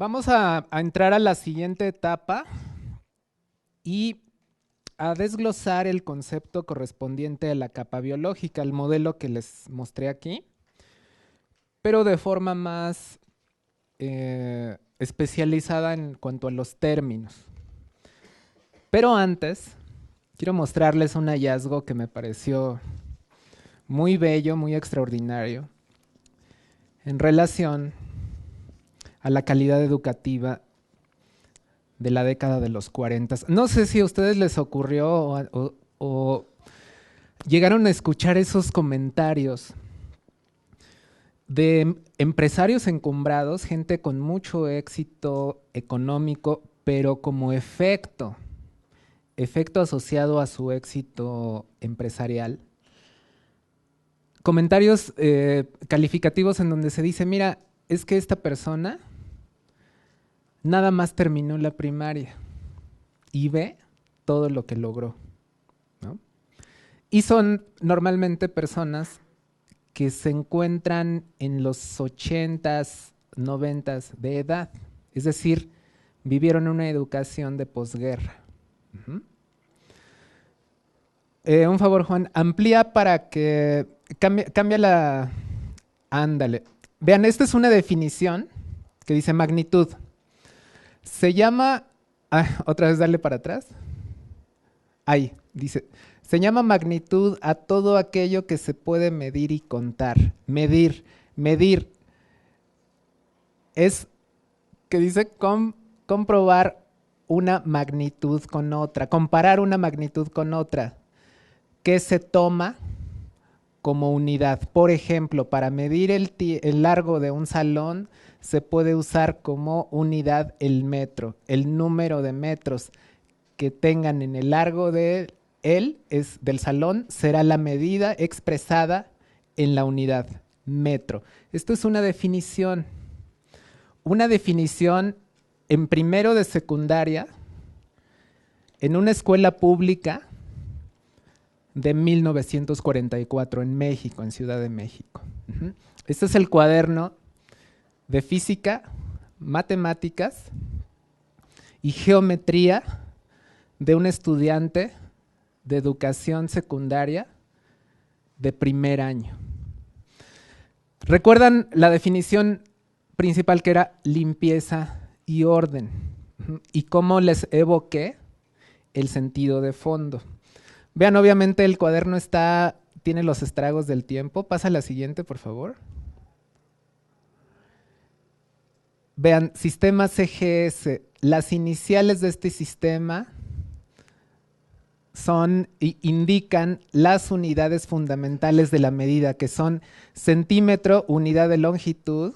vamos a entrar a la siguiente etapa y a desglosar el concepto correspondiente a la capa biológica, el modelo que les mostré aquí, pero de forma más especializada en cuanto a los términos. Pero antes, quiero mostrarles un hallazgo que me pareció muy bello, muy extraordinario, en relación a la calidad educativa de la década de los 40. No sé si a ustedes les ocurrió o llegaron a escuchar esos comentarios de empresarios encumbrados, gente con mucho éxito económico, pero como efecto asociado a su éxito empresarial. Comentarios calificativos en donde se dice, mira, es que esta persona nada más terminó la primaria y ve todo lo que logró, ¿no? Y son normalmente personas que se encuentran en los 80s, 90s de edad, es decir, vivieron una educación de posguerra. Un favor, Juan, amplía para que cambia la... Ándale. Vean, esta es una definición que dice magnitud. Se llama... otra vez darle para atrás. Ahí, dice. Se llama magnitud a todo aquello que se puede medir y contar. Medir. Es que dice comprobar una magnitud con otra, comparar una magnitud con otra, que se toma como unidad. Por ejemplo, para medir el largo de un salón, se puede usar como unidad el metro, el número de metros que tengan en el largo del salón será la medida expresada en la unidad metro. Esto es una definición en primero de secundaria en una escuela pública de 1944 en México, en Ciudad de México. Este es el cuaderno de física, matemáticas y geometría de un estudiante de educación secundaria de primer año. ¿Recuerdan la definición principal que era limpieza y orden? ¿Y cómo les evoqué el sentido de fondo? Vean, obviamente el cuaderno tiene los estragos del tiempo. Pasa a la siguiente, por favor. Vean, sistema CGS. Las iniciales de este sistema indican las unidades fundamentales de la medida, que son centímetro, unidad de longitud,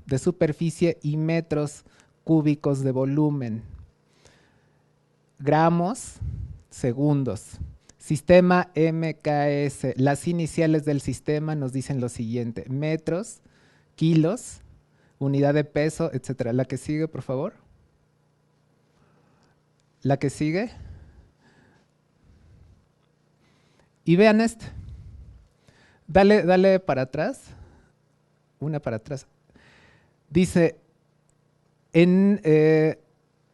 de superficie, y metros cúbicos de volumen. Gramos, segundos. Sistema MKS. Las iniciales del sistema nos dicen lo siguiente: metros, kilos, unidad de peso, etc. La que sigue, por favor. La que sigue. Y vean este. Dale para atrás. Una para atrás. Dice, en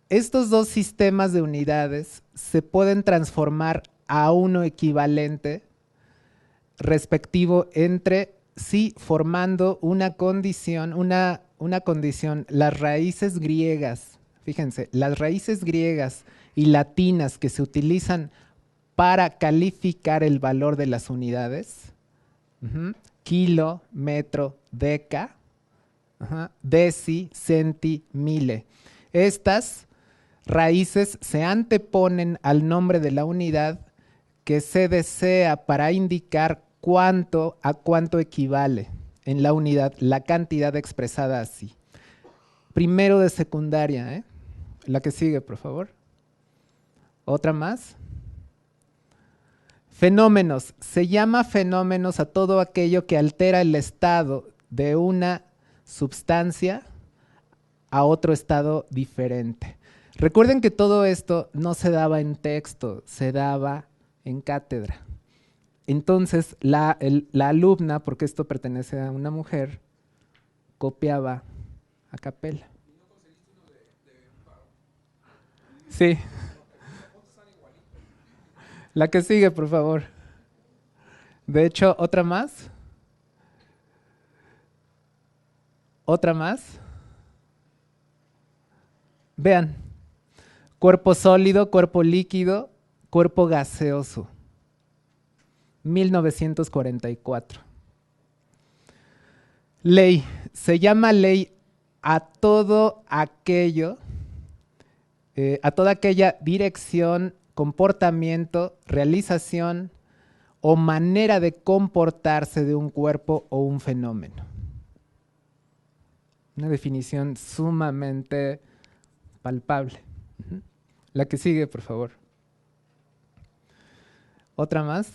estos dos sistemas de unidades se pueden transformar a uno equivalente respectivo entre sí, formando una condición, las raíces griegas, fíjense, las raíces griegas y latinas que se utilizan para calificar el valor de las unidades, kilo, metro, deca, deci, centi, mile. Estas raíces se anteponen al nombre de la unidad que se desea para indicar a cuánto equivale en la unidad la cantidad expresada así. Primero de secundaria, ¿eh? La que sigue, por favor. Otra más. Fenómenos. Se llama fenómenos a todo aquello que altera el estado de una sustancia a otro estado diferente. Recuerden que todo esto no se daba en texto, se daba en cátedra. Entonces, la alumna, porque esto pertenece a una mujer, copiaba a capela. Sí. La que sigue, por favor. De hecho, otra más. Otra más. Vean. Cuerpo sólido, cuerpo líquido, cuerpo gaseoso. 1944. Ley. Se llama ley a todo aquello, a toda aquella dirección, comportamiento, realización o manera de comportarse de un cuerpo o un fenómeno. Una definición sumamente palpable. La que sigue, por favor. Otra más.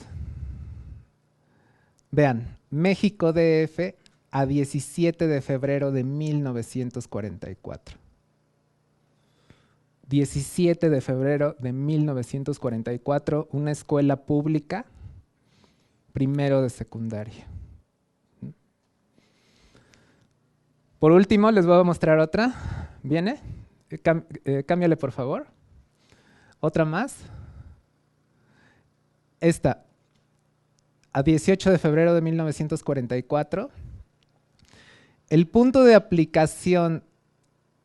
Vean, México DF a 17 de febrero de 1944. 17 de febrero de 1944, una escuela pública, primero de secundaria. Por último, les voy a mostrar otra. ¿Viene? Cámbiale, por favor. Otra más. Esta, a 18 de febrero de 1944. El punto de aplicación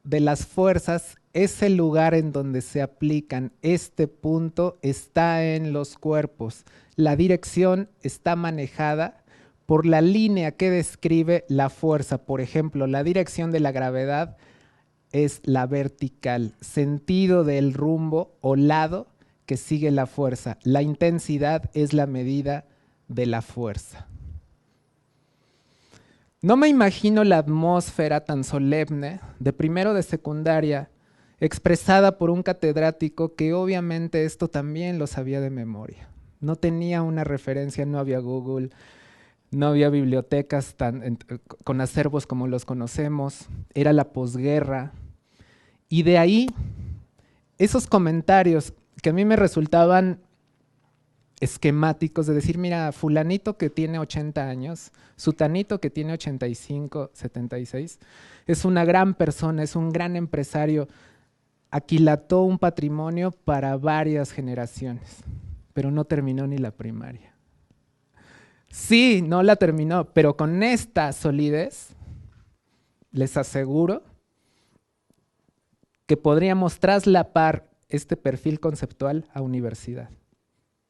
de las fuerzas es el lugar en donde se aplican. Este punto está en los cuerpos. La dirección está manejada por la línea que describe la fuerza. Por ejemplo, la dirección de la gravedad es la vertical, sentido del rumbo o lado que sigue la fuerza. La intensidad es la medida de la fuerza. No me imagino la atmósfera tan solemne de primero de secundaria expresada por un catedrático que obviamente esto también lo sabía de memoria. No tenía una referencia, no había Google, no había bibliotecas con acervos como los conocemos, era la posguerra. Y de ahí, esos comentarios que a mí me resultaban esquemáticos de decir, mira, fulanito que tiene 80 años, sutanito que tiene 85, 76, es una gran persona, es un gran empresario, aquilató un patrimonio para varias generaciones, pero no terminó ni la primaria. Sí, no la terminó, pero con esta solidez, les aseguro que podríamos traslapar este perfil conceptual a universidad.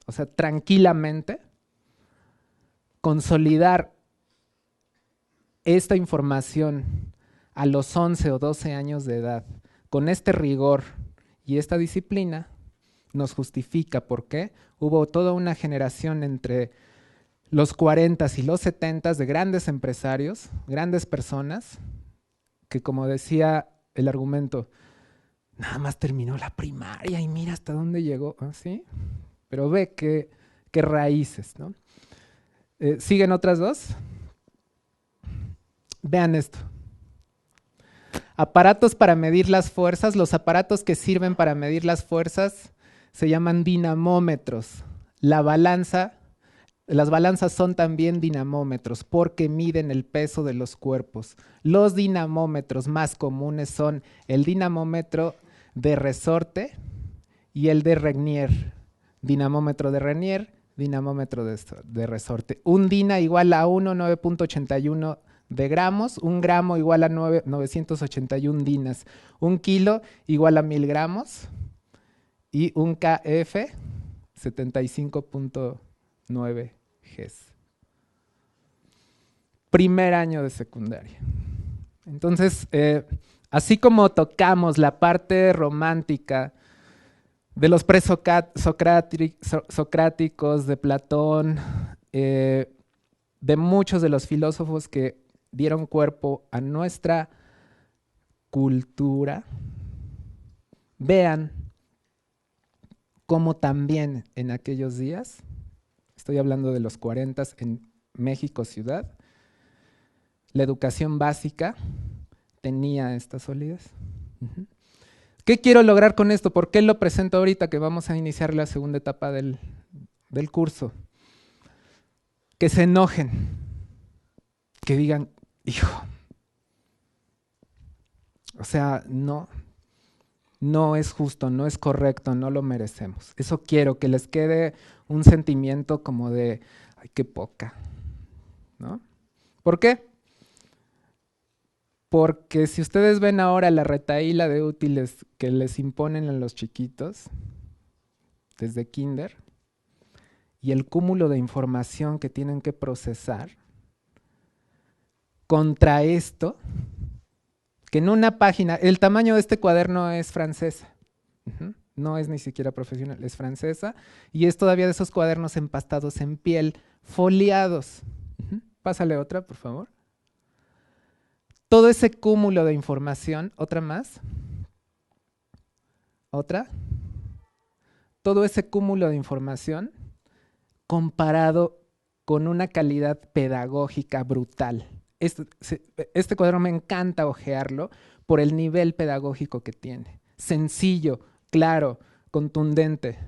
O sea, tranquilamente consolidar esta información a los 11 o 12 años de edad con este rigor y esta disciplina nos justifica. ¿Por qué? Hubo toda una generación entre los 40s y los 70s de grandes empresarios, grandes personas, que como decía el argumento, nada más terminó la primaria y mira hasta dónde llegó, ¿sí? Pero ve qué raíces, ¿no? ¿Siguen otras dos? Vean esto. Aparatos para medir las fuerzas. Los aparatos que sirven para medir las fuerzas se llaman dinamómetros. Las balanzas son también dinamómetros porque miden el peso de los cuerpos. Los dinamómetros más comunes son el dinamómetro de resorte y el de Regnier. Dinamómetro de Regnier, dinamómetro de resorte. Un dina igual a 9.81 de gramos, un gramo igual a 981 dinas, un kilo igual a 1000 gramos y un kf 75.9 Gs. Primer año de secundaria. Entonces, así como tocamos la parte romántica de los presocráticos, de Platón, de muchos de los filósofos que dieron cuerpo a nuestra cultura, vean cómo también en aquellos días, estoy hablando de los 40s en México ciudad, la educación básica tenía esta solidez. ¿Qué quiero lograr con esto? ¿Por qué lo presento ahorita que vamos a iniciar la segunda etapa del curso? Que se enojen, que digan, hijo, o sea, no, No es justo, no es correcto, no lo merecemos. Eso quiero, que les quede un sentimiento como de, ay, qué poca, ¿no? ¿Por qué? Porque si ustedes ven ahora la retahíla de útiles que les imponen a los chiquitos desde kinder y el cúmulo de información que tienen que procesar, contra esto, que en una página, el tamaño de este cuaderno es francesa, no es ni siquiera profesional, es francesa, y es todavía de esos cuadernos empastados en piel, foliados. Pásale otra, por favor. Todo ese cúmulo de información, otra más, otra, todo ese cúmulo de información comparado con una calidad pedagógica brutal. Este cuaderno me encanta hojearlo por el nivel pedagógico que tiene. Sencillo, claro, contundente.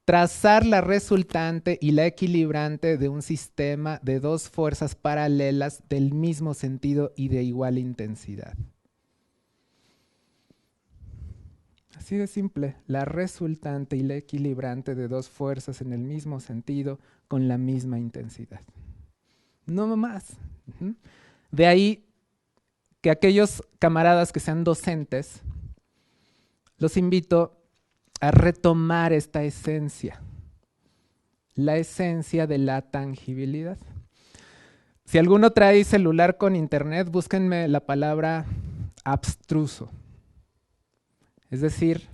Trazar la resultante y la equilibrante de un sistema de dos fuerzas paralelas del mismo sentido y de igual intensidad. Así de simple, la resultante y la equilibrante de dos fuerzas en el mismo sentido con la misma intensidad. No más. De ahí que aquellos camaradas que sean docentes, los invito a retomar esta esencia, la esencia de la tangibilidad. Si alguno trae celular con internet, búsquenme la palabra abstruso. Es decir,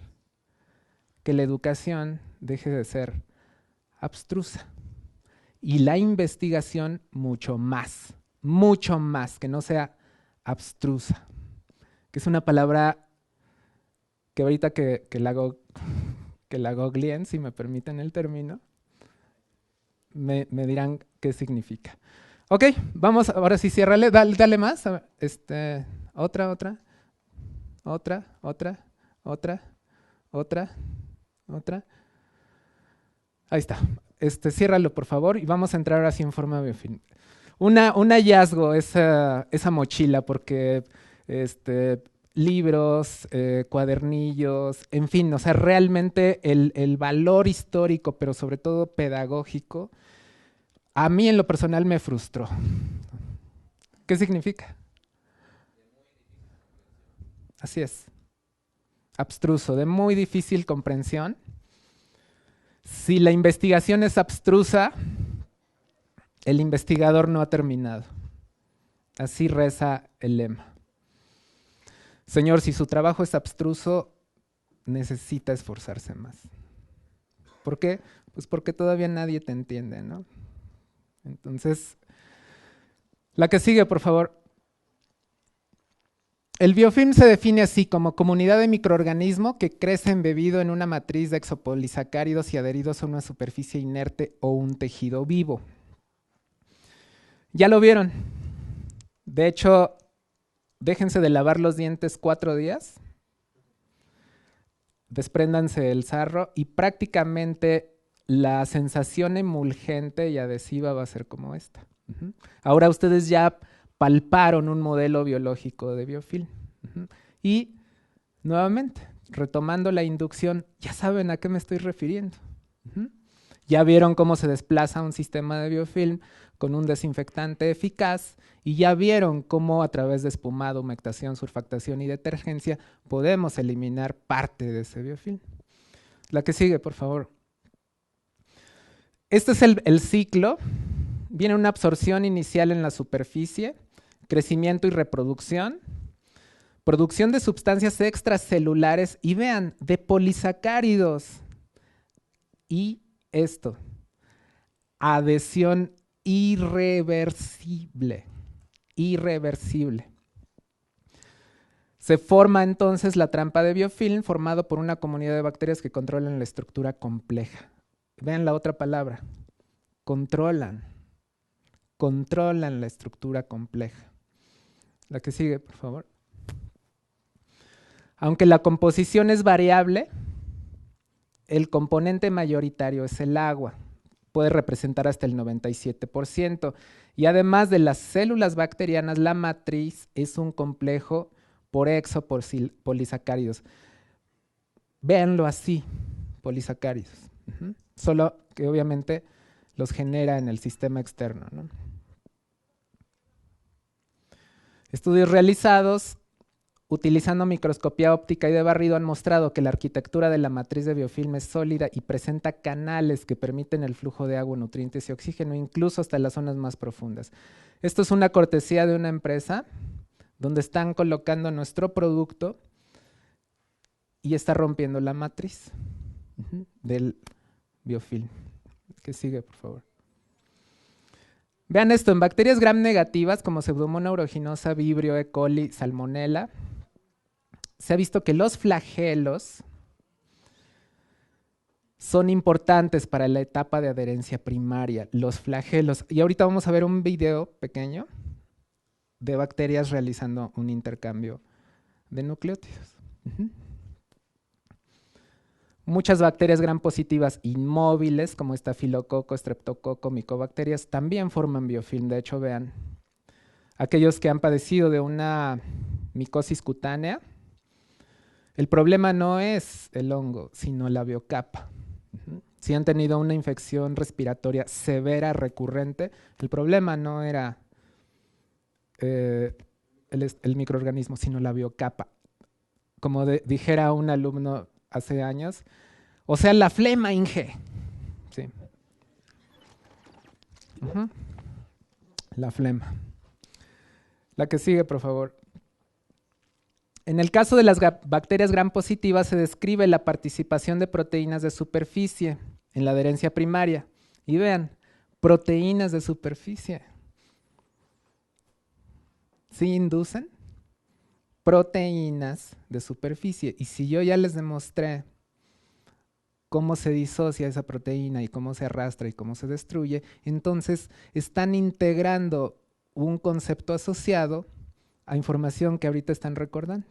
que la educación deje de ser abstrusa y la investigación mucho más, que no sea abstrusa, que es una palabra que ahorita que la googleen, si me permiten el término, me dirán qué significa. Ok, vamos, ahora sí, ciérrale, dale más. Otra. Ahí está. Ciérralo, por favor, y vamos a entrar así en forma biofilm. Un hallazgo esa mochila, porque libros, cuadernillos, en fin, o sea, realmente el valor histórico, pero sobre todo pedagógico, a mí en lo personal me frustró. ¿Qué significa? Así es. Abstruso, de muy difícil comprensión. Si la investigación es abstrusa, el investigador no ha terminado. Así reza el lema. Señor, si su trabajo es abstruso, necesita esforzarse más. ¿Por qué? Pues porque todavía nadie te entiende, ¿no? Entonces, la que sigue, por favor. El biofilm se define así como comunidad de microorganismos que crece embebido en una matriz de exopolisacáridos y adheridos a una superficie inerte o un tejido vivo. Ya lo vieron. De hecho, déjense de lavar los dientes 4 días, despréndanse del sarro y prácticamente la sensación emulgente y adhesiva va a ser como esta. Ahora ustedes ya palparon un modelo biológico de biofilm. Y nuevamente, retomando la inducción, ya saben a qué me estoy refiriendo. Ya vieron cómo se desplaza un sistema de biofilm con un desinfectante eficaz y ya vieron cómo a través de espumado, humectación, surfactación y detergencia podemos eliminar parte de ese biofilm. La que sigue, por favor. Este es el ciclo. Viene una absorción inicial en la superficie, crecimiento y reproducción, producción de sustancias extracelulares y vean, de polisacáridos. Y esto, adhesión irreversible. Se forma entonces la trampa de biofilm formado por una comunidad de bacterias que controlan la estructura compleja. Vean la otra palabra, controlan la estructura compleja. La que sigue, por favor. Aunque la composición es variable, el componente mayoritario es el agua. Puede representar hasta el 97%. Y además de las células bacterianas, la matriz es un complejo por exopolisacáridos. véanlo así, polisacáridos. Solo que obviamente los genera en el sistema externo, ¿no? Estudios realizados utilizando microscopía óptica y de barrido han mostrado que la arquitectura de la matriz de biofilm es sólida y presenta canales que permiten el flujo de agua, nutrientes y oxígeno, incluso hasta las zonas más profundas. Esto es una cortesía de una empresa donde están colocando nuestro producto y está rompiendo la matriz del biofilm. Que sigue, por favor. Vean esto, en bacterias gram negativas como Pseudomonas aeruginosa, Vibrio, E. coli, Salmonella, se ha visto que los flagelos son importantes para la etapa de adherencia primaria, los flagelos. Y ahorita vamos a ver un video pequeño de bacterias realizando un intercambio de nucleótidos. Muchas bacterias gram positivas inmóviles, como estafilococo, streptococo, micobacterias, también forman biofilm. De hecho, vean, aquellos que han padecido de una micosis cutánea, el problema no es el hongo, sino la biocapa. Si han tenido una infección respiratoria severa, recurrente, el problema no era el microorganismo, sino la biocapa. Como dijera un alumno hace años, o sea, la flema, Inge. Sí. La flema. La que sigue, por favor. En el caso de las bacterias gram positivas se describe la participación de proteínas de superficie en la adherencia primaria. Y vean, proteínas de superficie. ¿Sí inducen? Proteínas de superficie. Y si yo ya les demostré cómo se disocia esa proteína y cómo se arrastra y cómo se destruye, entonces están integrando un concepto asociado a información que ahorita están recordando.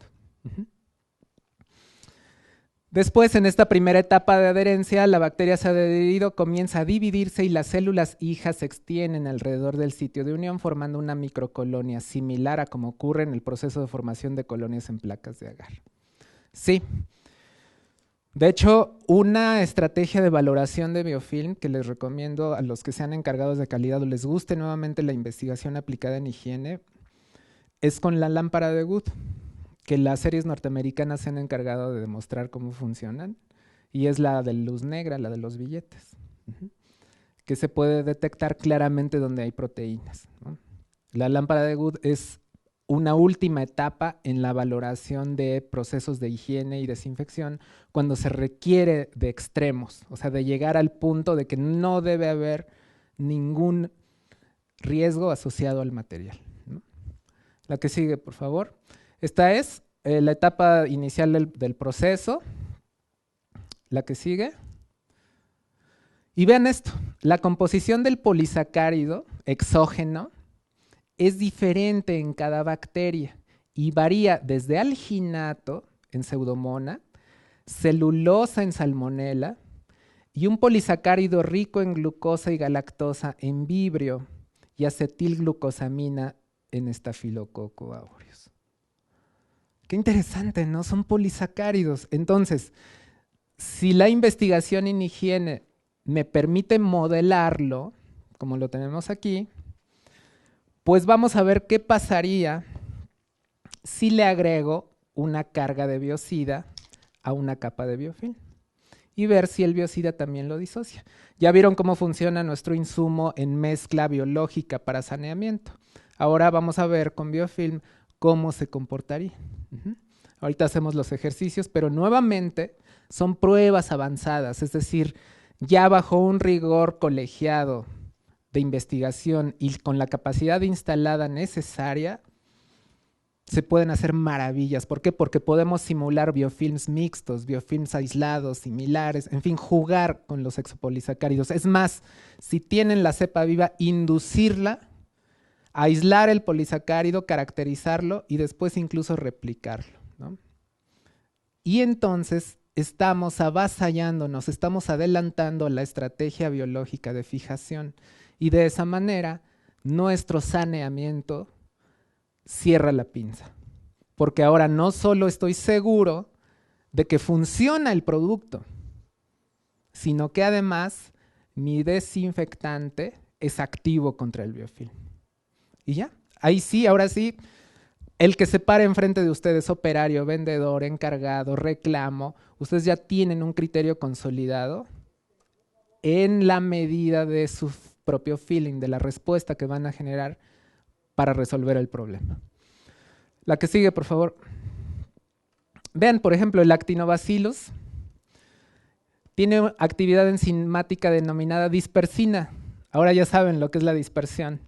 Después, en esta primera etapa de adherencia, la bacteria se ha adherido, comienza a dividirse y las células hijas se extienden alrededor del sitio de unión formando una microcolonia similar a como ocurre en el proceso de formación de colonias en placas de agar. Sí. De hecho, una estrategia de valoración de biofilm que les recomiendo a los que sean encargados de calidad o les guste nuevamente la investigación aplicada en higiene es con la lámpara de Wood, que las series norteamericanas se han encargado de demostrar cómo funcionan, y es la de luz negra, la de los billetes, que se puede detectar claramente donde hay proteínas, ¿no? La lámpara de Wood es una última etapa en la valoración de procesos de higiene y desinfección cuando se requiere de extremos, o sea, de llegar al punto de que no debe haber ningún riesgo asociado al material, ¿no? La que sigue, por favor. Esta es la etapa inicial del proceso. La que sigue. Y vean esto, la composición del polisacárido exógeno es diferente en cada bacteria y varía desde alginato en Pseudomonas, celulosa en Salmonella y un polisacárido rico en glucosa y galactosa en Vibrio y acetilglucosamina en Staphylococcus aureus. Qué interesante, ¿no? Son polisacáridos. Entonces, si la investigación en higiene me permite modelarlo, como lo tenemos aquí, pues vamos a ver qué pasaría si le agrego una carga de biocida a una capa de biofilm y ver si el biocida también lo disocia. Ya vieron cómo funciona nuestro insumo en mezcla biológica para saneamiento. Ahora vamos a ver con biofilm cómo se comportaría. Ahorita hacemos los ejercicios, pero nuevamente son pruebas avanzadas, es decir, ya bajo un rigor colegiado de investigación y con la capacidad instalada necesaria, se pueden hacer maravillas. ¿Por qué? Porque podemos simular biofilms mixtos, biofilms aislados, similares, en fin, jugar con los exopolisacáridos. Es más, si tienen la cepa viva, inducirla, aislar el polisacárido, caracterizarlo y después incluso replicarlo, ¿no? Y entonces estamos avasallándonos, estamos adelantando la estrategia biológica de fijación y de esa manera nuestro saneamiento cierra la pinza. Porque ahora no solo estoy seguro de que funciona el producto, sino que además mi desinfectante es activo contra el biofilm. Y ya, ahí sí, ahora sí, el que se pare enfrente de ustedes, operario, vendedor, encargado, reclamo, ustedes ya tienen un criterio consolidado en la medida de su propio feeling, de la respuesta que van a generar para resolver el problema. La que sigue, por favor. Vean, por ejemplo, el Lactinobacillus tiene actividad enzimática denominada dispersina. Ahora ya saben lo que es la dispersión,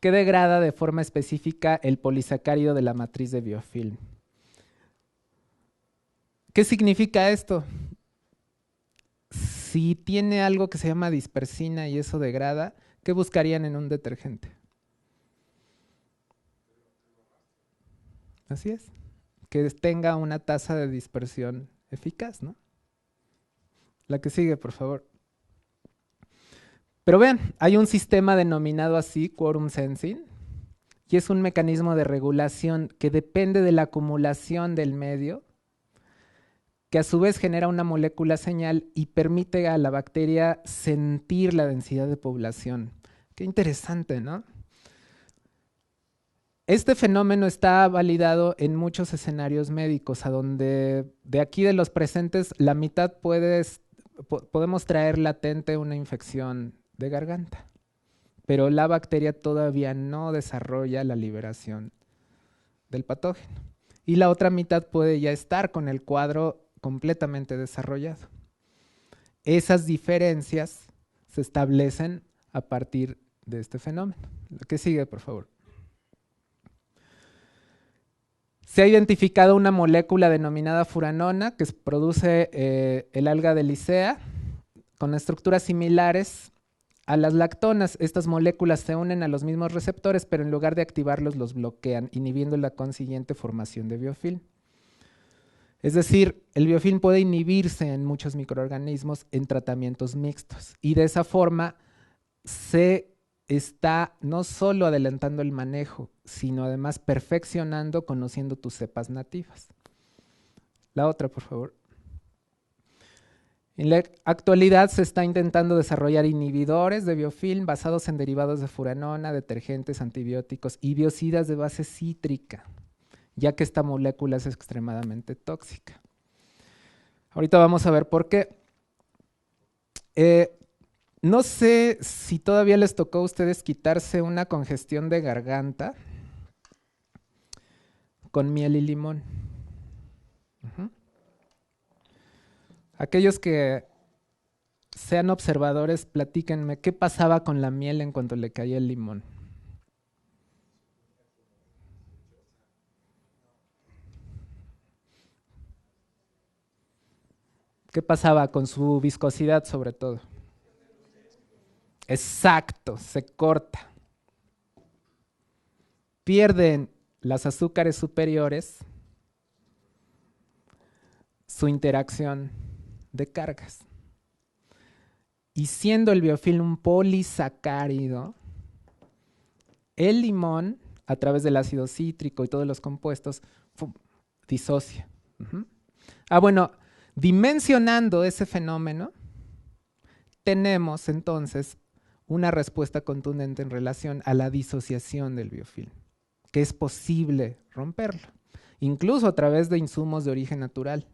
que degrada de forma específica el polisacárido de la matriz de biofilm. ¿Qué significa esto? Si tiene algo que se llama dispersina y eso degrada, ¿qué buscarían en un detergente? Así es, que tenga una tasa de dispersión eficaz, ¿no? La que sigue, por favor. Pero vean, hay un sistema denominado así, quorum sensing, y es un mecanismo de regulación que depende de la acumulación del medio, que a su vez genera una molécula señal y permite a la bacteria sentir la densidad de población. Qué interesante, ¿no? Este fenómeno está validado en muchos escenarios médicos, a donde de aquí de los presentes, la mitad podemos traer latente una infección de garganta, pero la bacteria todavía no desarrolla la liberación del patógeno. Y la otra mitad puede ya estar con el cuadro completamente desarrollado. Esas diferencias se establecen a partir de este fenómeno. Lo que sigue, por favor. Se ha identificado una molécula denominada furanona que produce el alga de Lycea con estructuras similares a las lactonas. Estas moléculas se unen a los mismos receptores, pero en lugar de activarlos, los bloquean, inhibiendo la consiguiente formación de biofilm. Es decir, el biofilm puede inhibirse en muchos microorganismos en tratamientos mixtos y de esa forma se está no solo adelantando el manejo, sino además perfeccionando, conociendo tus cepas nativas. La otra, por favor. En la actualidad se está intentando desarrollar inhibidores de biofilm basados en derivados de furanona, detergentes, antibióticos y biocidas de base cítrica, ya que esta molécula es extremadamente tóxica. Ahorita vamos a ver por qué. No sé si todavía les tocó a ustedes quitarse una congestión de garganta con miel y limón. Aquellos que sean observadores, platíquenme qué pasaba con la miel en cuanto le caía el limón. ¿Qué pasaba con su viscosidad sobre todo? Exacto, se corta. Pierden las azúcares superiores su interacción de cargas. Y siendo el biofilm un polisacárido, el limón, a través del ácido cítrico y todos los compuestos, disocia. Bueno, dimensionando ese fenómeno, tenemos entonces una respuesta contundente en relación a la disociación del biofilm, que es posible romperlo, incluso a través de insumos de origen natural.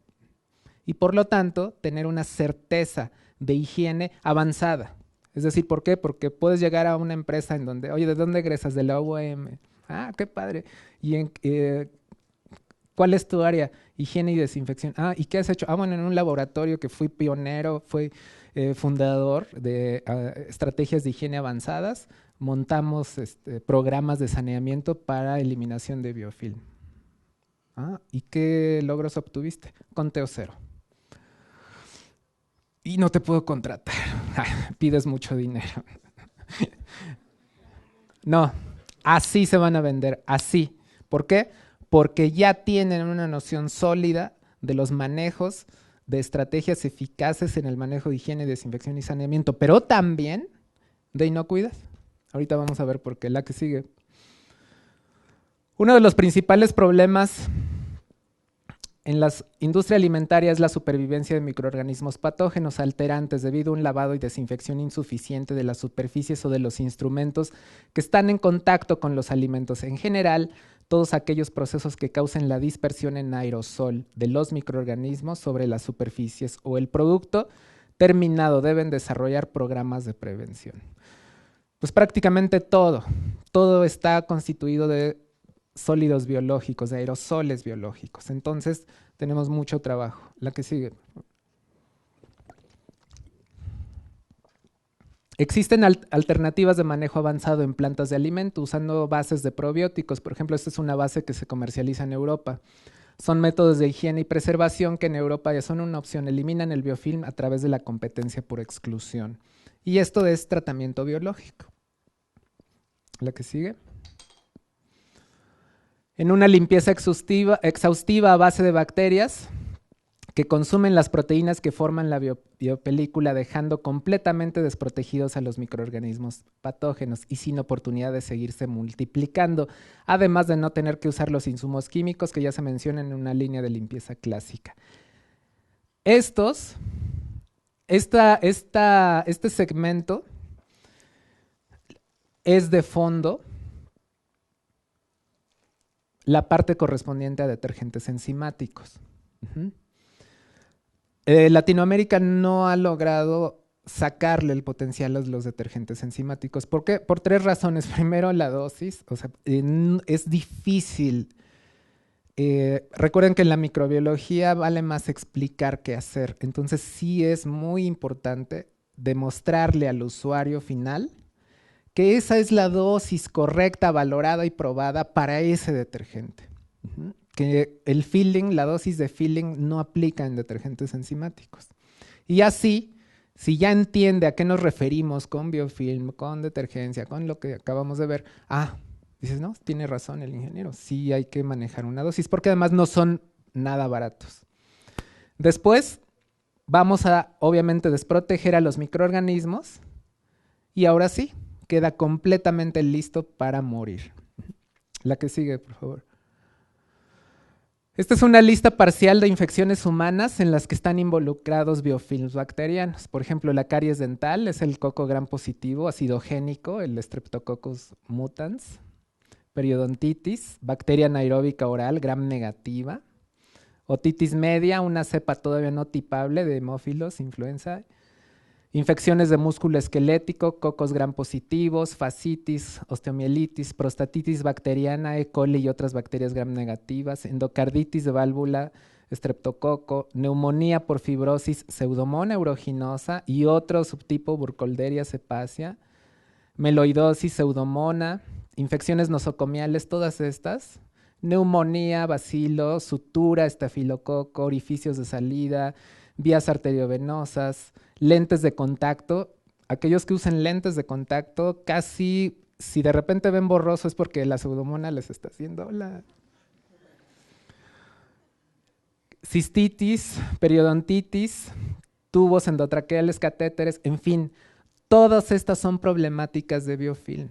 Y por lo tanto, tener una certeza de higiene avanzada. Es decir, ¿por qué? Porque puedes llegar a una empresa en donde, oye, ¿de dónde egresas? De la UAM. Ah, qué padre. ¿Y cuál es tu área? Higiene y desinfección. Ah, ¿y qué has hecho? Ah, bueno, en un laboratorio que fui pionero, fui fundador de estrategias de higiene avanzadas, montamos programas de saneamiento para eliminación de biofilm. Ah, ¿y qué logros obtuviste? Conteo cero. Y no te puedo contratar. Pides mucho dinero. No, así se van a vender, así. ¿Por qué? Porque ya tienen una noción sólida de los manejos de estrategias eficaces en el manejo de higiene, desinfección y saneamiento, pero también de inocuidad. Ahorita vamos a ver por qué. La que sigue. Uno de los principales problemas En la industria alimentaria es la supervivencia de microorganismos patógenos alterantes debido a un lavado y desinfección insuficiente de las superficies o de los instrumentos que están en contacto con los alimentos. En general, todos aquellos procesos que causen la dispersión en aerosol de los microorganismos sobre las superficies o el producto terminado deben desarrollar programas de prevención. Pues prácticamente todo está constituido de sólidos biológicos, de aerosoles biológicos. Entonces, tenemos mucho trabajo. La que sigue. Existen alternativas de manejo avanzado en plantas de alimento usando bases de probióticos. Por ejemplo, esta es una base que se comercializa en Europa. Son métodos de higiene y preservación que en Europa ya son una opción. Eliminan el biofilm a través de la competencia por exclusión. Y esto es tratamiento biológico. La que sigue. En una limpieza exhaustiva a base de bacterias que consumen las proteínas que forman la biopelícula, dejando completamente desprotegidos a los microorganismos patógenos y sin oportunidad de seguirse multiplicando, además de no tener que usar los insumos químicos que ya se mencionan en una línea de limpieza clásica. Este segmento es de fondo la parte correspondiente a detergentes enzimáticos. Latinoamérica no ha logrado sacarle el potencial a los detergentes enzimáticos. ¿Por qué? Por 3 razones. Primero, la dosis. O sea, es difícil. Recuerden que en la microbiología vale más explicar que hacer. Entonces, sí es muy importante demostrarle al usuario final que esa es la dosis correcta, valorada y probada para ese detergente. Que el filling, la dosis de filling no aplica en detergentes enzimáticos. Y así, si ya entiende a qué nos referimos con biofilm, con detergencia, con lo que acabamos de ver, dices, no, tiene razón el ingeniero, sí hay que manejar una dosis, porque además no son nada baratos. Después, vamos a, obviamente, desproteger a los microorganismos y ahora sí, queda completamente listo para morir. La que sigue, por favor. Esta es una lista parcial de infecciones humanas en las que están involucrados biofilms bacterianos. Por ejemplo, la caries dental es el coco gram positivo acidogénico, el Streptococcus mutans. Periodontitis, bacteria anaeróbica oral, gram negativa. Otitis media, una cepa todavía no tipable de hemófilos, influenza. Infecciones de músculo esquelético, cocos gram positivos, fascitis, osteomielitis, prostatitis bacteriana, E. coli y otras bacterias gram negativas, endocarditis de válvula, estreptococo, neumonía por fibrosis, pseudomonas aeruginosa y otro subtipo Burkholderia cepacia, meloidosis, pseudomona, infecciones nosocomiales, todas estas, neumonía, bacilo, sutura, estafilococo, orificios de salida, vías arteriovenosas, lentes de contacto. Aquellos que usen lentes de contacto, casi si de repente ven borroso es porque la pseudomona les está haciendo la cistitis, periodontitis, tubos endotraqueales, catéteres, en fin, todas estas son problemáticas de biofilm.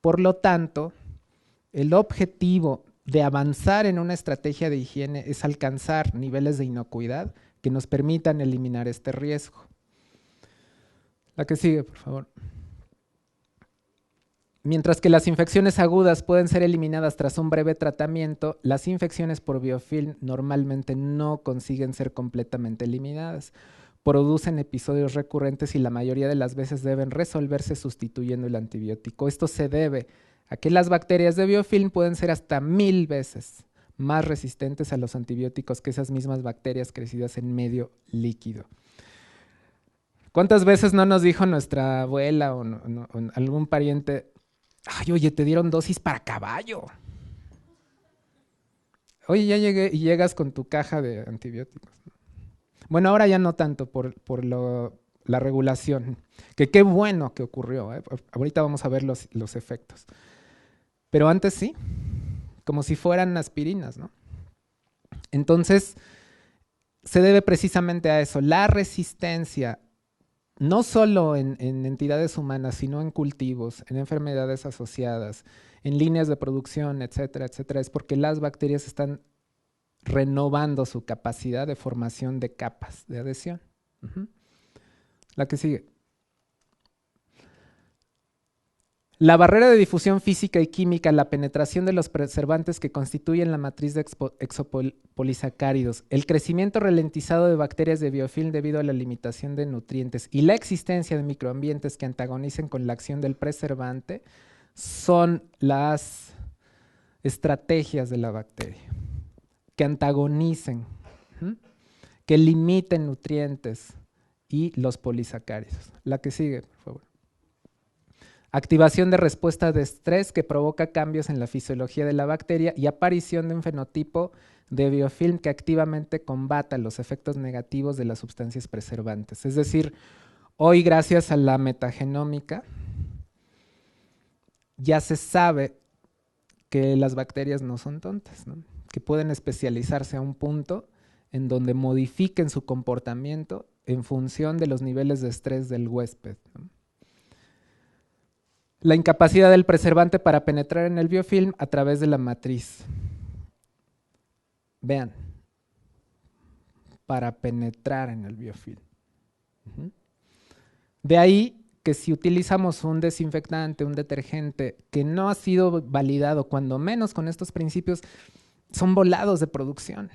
Por lo tanto, el objetivo de avanzar en una estrategia de higiene es alcanzar niveles de inocuidad que nos permitan eliminar este riesgo. La que sigue, por favor. Mientras que las infecciones agudas pueden ser eliminadas tras un breve tratamiento, las infecciones por biofilm normalmente no consiguen ser completamente eliminadas. Producen episodios recurrentes y la mayoría de las veces deben resolverse sustituyendo el antibiótico. Esto se debe a que las bacterias de biofilm pueden ser hasta 1000 veces más resistentes a los antibióticos que esas mismas bacterias crecidas en medio líquido. ¿Cuántas veces no nos dijo nuestra abuela o algún pariente, ay, oye, te dieron dosis para caballo? Oye, ya llegué y llegas con tu caja de antibióticos. Bueno, ahora ya no tanto por la regulación, que qué bueno que ocurrió, ¿eh? Ahorita vamos a ver los efectos. Pero antes sí, como si fueran aspirinas, ¿no? Entonces, se debe precisamente a eso, la resistencia, no solo en entidades humanas, sino en cultivos, en enfermedades asociadas, en líneas de producción, etcétera, etcétera, es porque las bacterias están renovando su capacidad de formación de capas de adhesión. La que sigue. La barrera de difusión física y química, la penetración de los preservantes que constituyen la matriz de exopolisacáridos, el crecimiento ralentizado de bacterias de biofilm debido a la limitación de nutrientes y la existencia de microambientes que antagonicen con la acción del preservante son las estrategias de la bacteria, que antagonicen, que limiten nutrientes y los polisacáridos. La que sigue, por favor. Activación de respuesta de estrés que provoca cambios en la fisiología de la bacteria y aparición de un fenotipo de biofilm que activamente combata los efectos negativos de las sustancias preservantes. Es decir, hoy gracias a la metagenómica ya se sabe que las bacterias no son tontas, ¿no? Que pueden especializarse a un punto en donde modifiquen su comportamiento en función de los niveles de estrés del huésped, ¿no? La incapacidad del preservante para penetrar en el biofilm a través de la matriz. Vean, para penetrar en el biofilm. De ahí que si utilizamos un desinfectante, un detergente que no ha sido validado, cuando menos con estos principios, son volados de producción.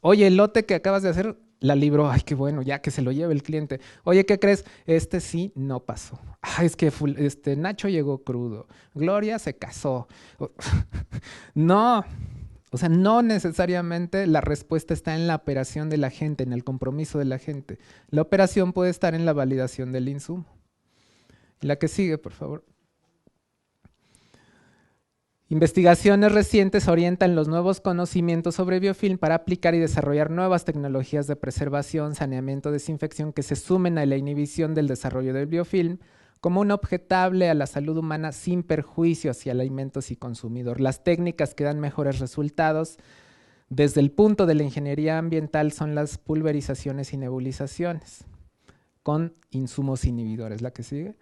Oye, el lote que acabas de hacer la libró, ay, qué bueno, ya que se lo lleve el cliente. Oye, ¿qué crees? Este sí no pasó. Ay, es que Nacho llegó crudo. Gloria se casó. No, o sea, no necesariamente la respuesta está en la operación de la gente, en el compromiso de la gente. La operación puede estar en la validación del insumo. La que sigue, por favor. Investigaciones recientes orientan los nuevos conocimientos sobre biofilm para aplicar y desarrollar nuevas tecnologías de preservación, saneamiento, desinfección que se sumen a la inhibición del desarrollo del biofilm como un objetable a la salud humana sin perjuicio hacia alimentos y consumidor. Las técnicas que dan mejores resultados desde el punto de la ingeniería ambiental son las pulverizaciones y nebulizaciones con insumos inhibidores. ¿La que sigue?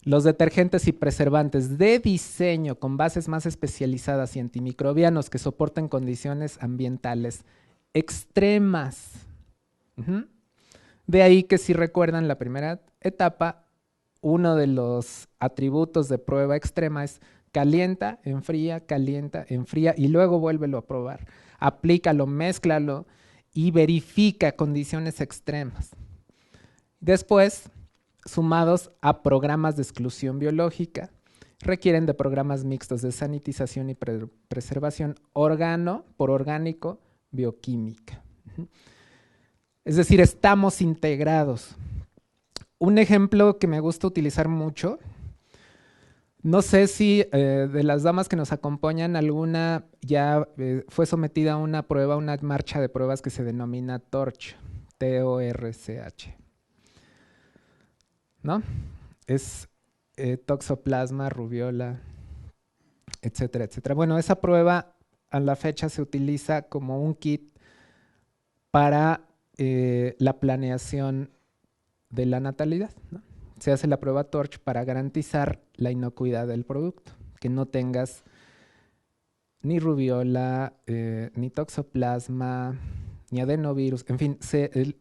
Los detergentes y preservantes de diseño con bases más especializadas y antimicrobianos que soporten condiciones ambientales extremas. De ahí que si recuerdan la primera etapa, uno de los atributos de prueba extrema es calienta, enfría y luego vuélvelo a probar. Aplícalo, mézclalo y verifica condiciones extremas. Después, sumados a programas de exclusión biológica, requieren de programas mixtos de sanitización y preservación orgánico por orgánico bioquímica. Es decir, estamos integrados. Un ejemplo que me gusta utilizar mucho, no sé si de las damas que nos acompañan, alguna ya fue sometida a una prueba, una marcha de pruebas que se denomina TORCH, T-O-R-C-H. ¿No? Es toxoplasma, rubiola, etcétera, etcétera. Bueno, esa prueba a la fecha se utiliza como un kit para la planeación de la natalidad, ¿no? Se hace la prueba TORCH para garantizar la inocuidad del producto, que no tengas ni rubiola, ni toxoplasma, ni adenovirus, en fin,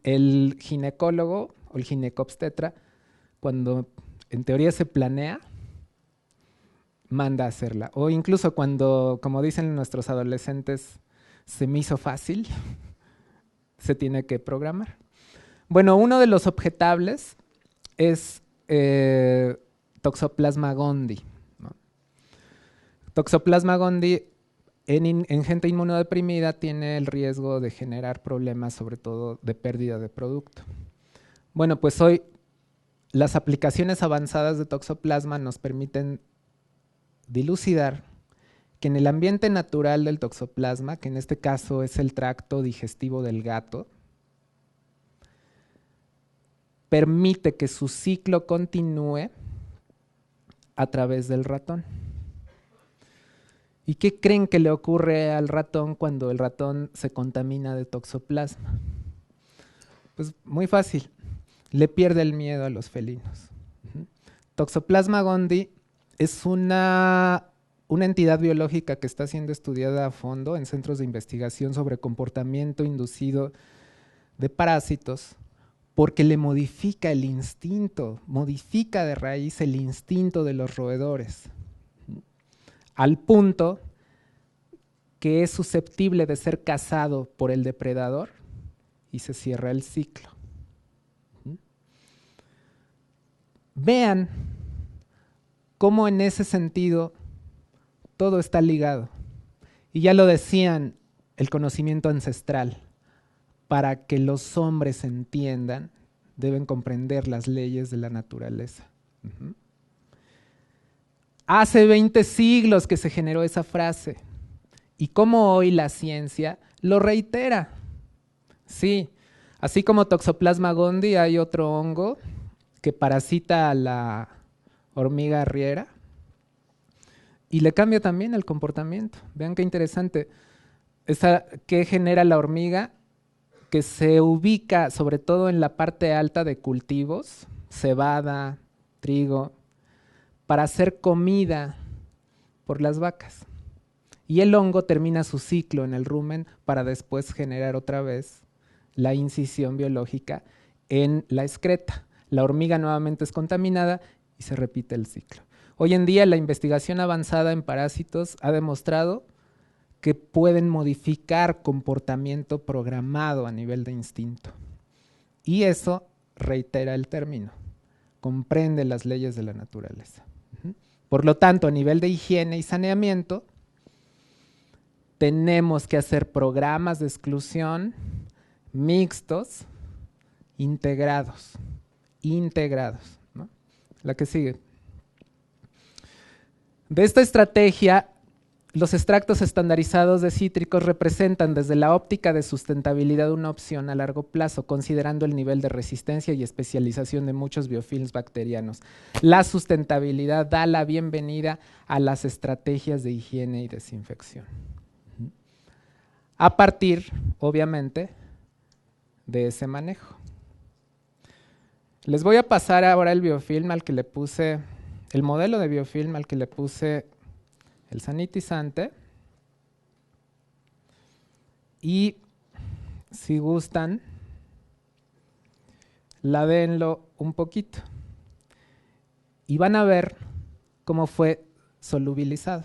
el ginecólogo o el ginecobstetra, cuando en teoría se planea, manda a hacerla. O incluso cuando, como dicen nuestros adolescentes, se me hizo fácil, se tiene que programar. Bueno, uno de los objetables es Toxoplasma gondii, ¿no? Toxoplasma gondii en gente inmunodeprimida tiene el riesgo de generar problemas, sobre todo de pérdida de producto. Bueno, pues hoy las aplicaciones avanzadas de toxoplasma nos permiten dilucidar que en el ambiente natural del toxoplasma, que en este caso es el tracto digestivo del gato, permite que su ciclo continúe a través del ratón. ¿Y qué creen que le ocurre al ratón cuando el ratón se contamina de toxoplasma? Pues muy fácil, le pierde el miedo a los felinos. Toxoplasma gondii es una una entidad biológica que está siendo estudiada a fondo en centros de investigación sobre comportamiento inducido de parásitos, porque le modifica el instinto, modifica de raíz el instinto de los roedores, al punto que es susceptible de ser cazado por el depredador y se cierra el ciclo. Vean cómo en ese sentido todo está ligado. Y ya lo decían, el conocimiento ancestral. Para que los hombres entiendan, deben comprender las leyes de la naturaleza. Hace 20 siglos que se generó esa frase. Y como hoy la ciencia lo reitera. Sí, así como Toxoplasma gondii, hay otro hongo que parasita a la hormiga arriera y le cambia también el comportamiento. Vean qué interesante. ¿Qué genera la hormiga? Que se ubica sobre todo en la parte alta de cultivos, cebada, trigo, para hacer comida por las vacas. Y el hongo termina su ciclo en el rumen para después generar otra vez la incisión biológica en la excreta. La hormiga nuevamente es contaminada y se repite el ciclo. Hoy en día la investigación avanzada en parásitos ha demostrado que pueden modificar comportamiento programado a nivel de instinto. Y eso reitera el término, comprende las leyes de la naturaleza. Por lo tanto, a nivel de higiene y saneamiento, tenemos que hacer programas de exclusión mixtos, integrados, ¿no? La que sigue. De esta estrategia, los extractos estandarizados de cítricos representan desde la óptica de sustentabilidad una opción a largo plazo, considerando el nivel de resistencia y especialización de muchos biofilms bacterianos. La sustentabilidad da la bienvenida a las estrategias de higiene y desinfección. A partir, obviamente, de ese manejo. Les voy a pasar ahora el biofilm al que le puse, el modelo de biofilm al que le puse el sanitizante. Y si gustan, lávenlo un poquito. Y van a ver cómo fue solubilizado.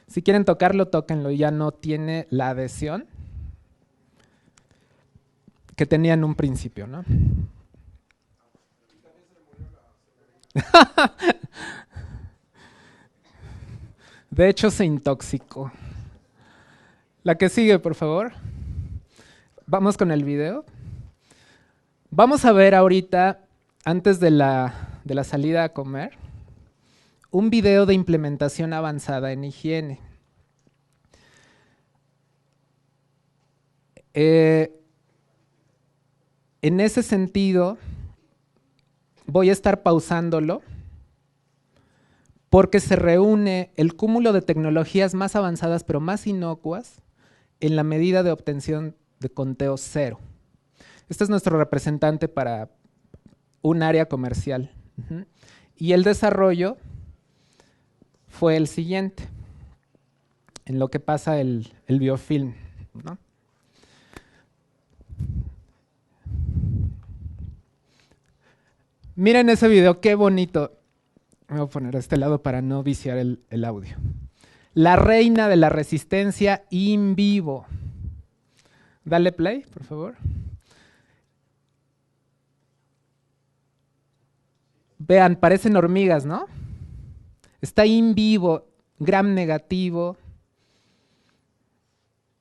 Si quieren tocarlo, tóquenlo. Ya no tiene la adhesión que tenía en un principio, ¿no? De hecho, se intoxicó. La que sigue, por favor. Vamos con el video. Vamos a ver ahorita, antes de la salida a comer, un video de implementación avanzada en higiene. En ese sentido, voy a estar pausándolo porque se reúne el cúmulo de tecnologías más avanzadas pero más inocuas en la medida de obtención de conteo cero. Este es nuestro representante para un área comercial. Y el desarrollo fue el siguiente, en lo que pasa el biofilm, ¿no? Miren ese video, qué bonito. Me voy a poner a este lado para no viciar el audio. La reina de la resistencia in vivo. Dale play, por favor. Vean, parecen hormigas, ¿no? Está in vivo, gram negativo,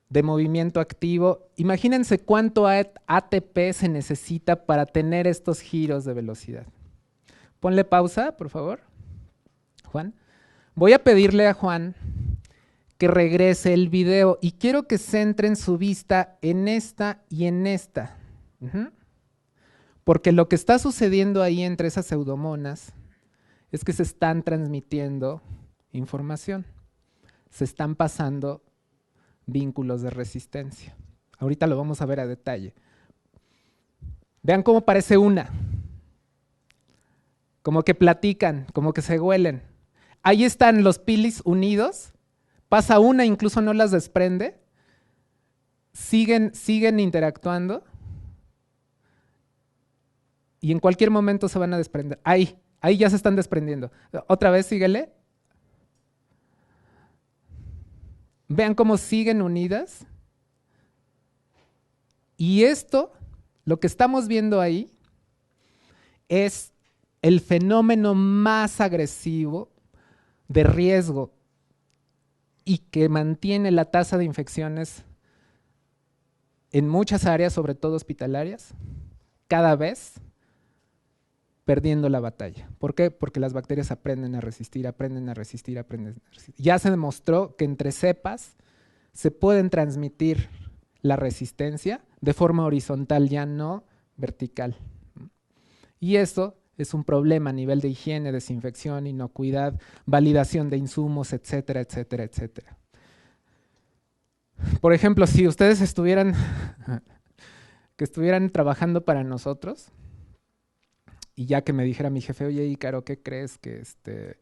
de movimiento activo. Imagínense cuánto ATP se necesita para tener estos giros de velocidad. Ponle pausa, por favor, Juan. Voy a pedirle a Juan que regrese el video y quiero que centren su vista en esta y en esta. Porque lo que está sucediendo ahí entre esas pseudomonas es que se están transmitiendo información. Se están pasando vínculos de resistencia. Ahorita lo vamos a ver a detalle. Vean cómo parece una. Como que platican, como que se huelen. ahí están los pilis unidos, pasa una, incluso no las desprende, siguen interactuando y en cualquier momento se van a desprender. Ahí ya se están desprendiendo. Otra vez, síguele. Vean cómo siguen unidas. Y esto, lo que estamos viendo ahí, es el fenómeno más agresivo de riesgo y que mantiene la tasa de infecciones en muchas áreas, sobre todo hospitalarias, cada vez perdiendo la batalla. ¿Por qué? Porque las bacterias aprenden a resistir, aprenden a resistir, aprenden a resistir. Ya se demostró que entre cepas se pueden transmitir la resistencia de forma horizontal, ya no vertical. Y eso es un problema a nivel de higiene, desinfección, inocuidad, validación de insumos, etcétera, etcétera, etcétera. Por ejemplo, si ustedes estuvieran trabajando para nosotros, y ya que me dijera mi jefe, oye, Ícaro, ¿qué crees? Que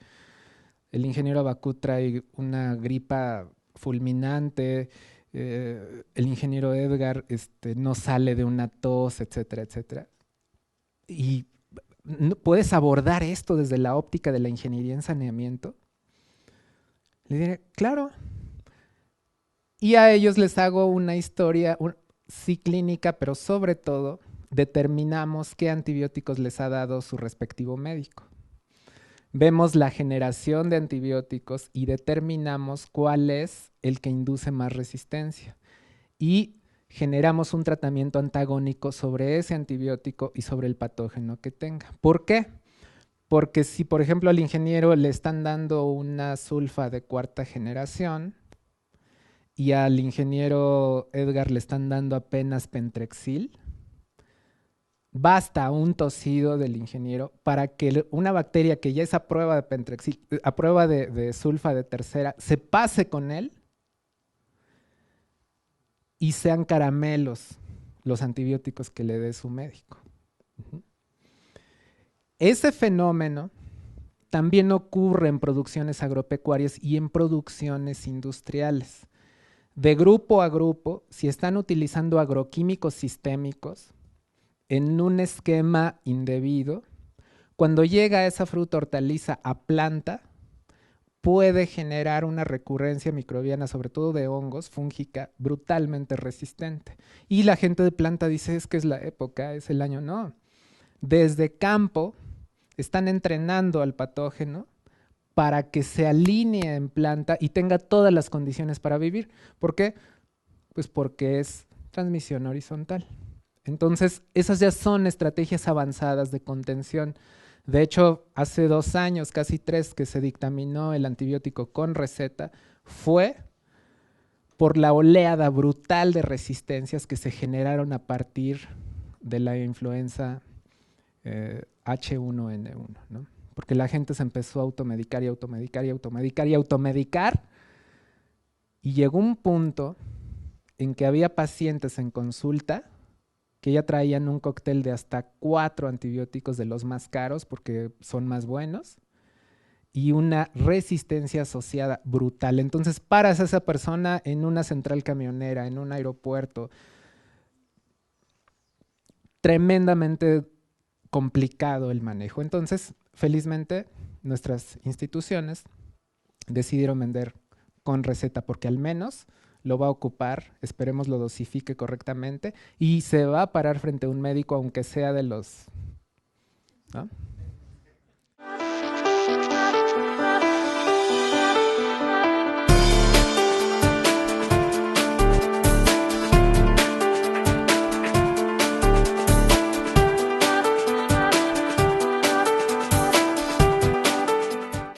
el ingeniero Abacú trae una gripa fulminante, el ingeniero Edgar no sale de una tos, etcétera, etcétera. Y puedes abordar esto desde la óptica de la ingeniería en saneamiento. Le diré, claro. Y a ellos les hago una historia, sí clínica, pero sobre todo determinamos qué antibióticos les ha dado su respectivo médico. Vemos la generación de antibióticos y determinamos cuál es el que induce más resistencia. Y generamos un tratamiento antagónico sobre ese antibiótico y sobre el patógeno que tenga. ¿Por qué? Porque si, por ejemplo, al ingeniero le están dando una sulfa de cuarta generación y al ingeniero Edgar le están dando apenas Pentrexil, basta un tosido del ingeniero para que una bacteria que ya es a prueba de Pentrexil, a prueba de sulfa de tercera, se pase con él y sean caramelos los antibióticos que le dé su médico. Ese fenómeno también ocurre en producciones agropecuarias y en producciones industriales. De grupo a grupo, si están utilizando agroquímicos sistémicos en un esquema indebido, cuando llega esa fruta hortaliza a planta, puede generar una recurrencia microbiana, sobre todo de hongos, fúngica, brutalmente resistente. Y la gente de planta dice, es que es la época, es el año. No. Desde campo están entrenando al patógeno para que se alinee en planta y tenga todas las condiciones para vivir. ¿Por qué? Pues porque es transmisión horizontal. Entonces, esas ya son estrategias avanzadas de contención. De hecho, hace 2 años, casi 3, que se dictaminó el antibiótico con receta, fue por la oleada brutal de resistencias que se generaron a partir de la influenza H1N1, ¿no? Porque la gente se empezó a automedicar y automedicar y automedicar y automedicar, y llegó un punto en que había pacientes en consulta que ya traían un cóctel de hasta 4 antibióticos de los más caros porque son más buenos y una resistencia asociada brutal. Entonces paras a esa persona en una central camionera, en un aeropuerto, tremendamente complicado el manejo. Entonces, felizmente, nuestras instituciones decidieron vender con receta porque al menos lo va a ocupar, esperemos lo dosifique correctamente y se va a parar frente a un médico, aunque sea de los, ¿no?